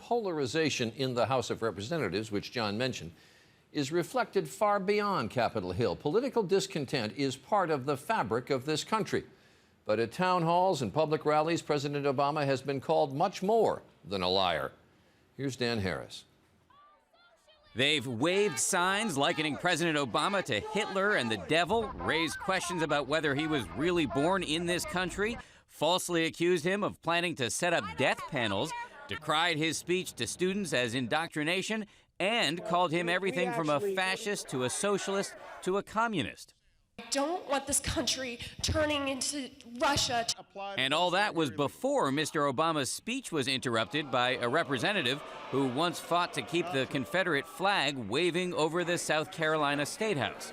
polarization in the House of Representatives, which John mentioned, is reflected far beyond Capitol Hill. Political discontent is part of the fabric of this country. But at town halls and public rallies, President Obama has been called much more than a liar. Here's Dan Harris. They've waved signs likening President Obama to Hitler and the devil, raised questions about whether he was really born in this country, falsely accused him of planning to set up death panels, decried his speech to students as indoctrination, and called him everything from a fascist to a socialist to a communist. I don't want this country turning into Russia. And all that was before Mr. Obama's speech was interrupted by a representative who once fought to keep the Confederate flag waving over the South Carolina State House.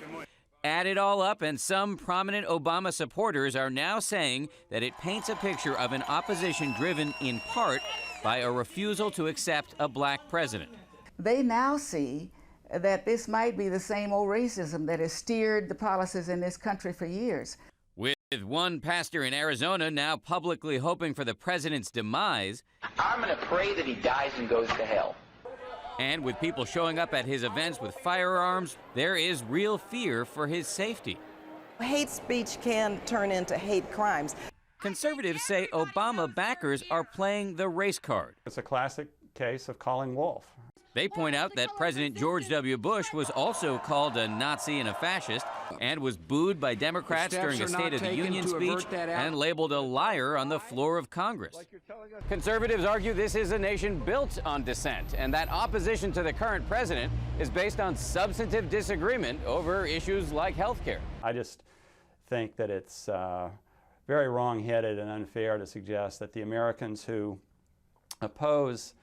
Add it all up, and some prominent Obama supporters are now saying that it paints a picture of an opposition driven in part by a refusal to accept a black president. They now see that this might be the same old racism that has steered the policies in this country for years. With one pastor in Arizona now publicly hoping for the president's demise. I'm going to pray that he dies and goes to hell. And with people showing up at his events with firearms, there is real fear for his safety. Hate speech can turn into hate crimes. Conservatives say Obama backers are playing the race card. It's a classic case of calling wolf. They point out that President George W. Bush was also called a Nazi and a fascist and was booed by Democrats during a State of the Union speech and labeled a liar on the floor of Congress. Conservatives argue this is a nation built on dissent and that opposition to the current president is based on substantive disagreement over issues like health care. I just think that it's very wrong-headed and unfair to suggest that the Americans who oppose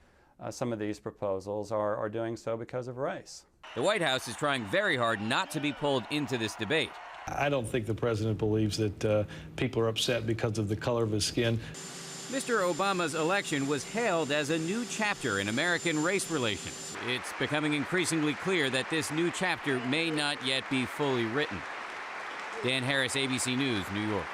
some of these proposals are doing so because of race. The White House is trying very hard not to be pulled into this debate. I don't think the president believes that people are upset because of the color of his skin. Mr. Obama's election was hailed as a new chapter in American race relations. It's becoming increasingly clear that this new chapter may not yet be fully written. Dan Harris, ABC News, New York.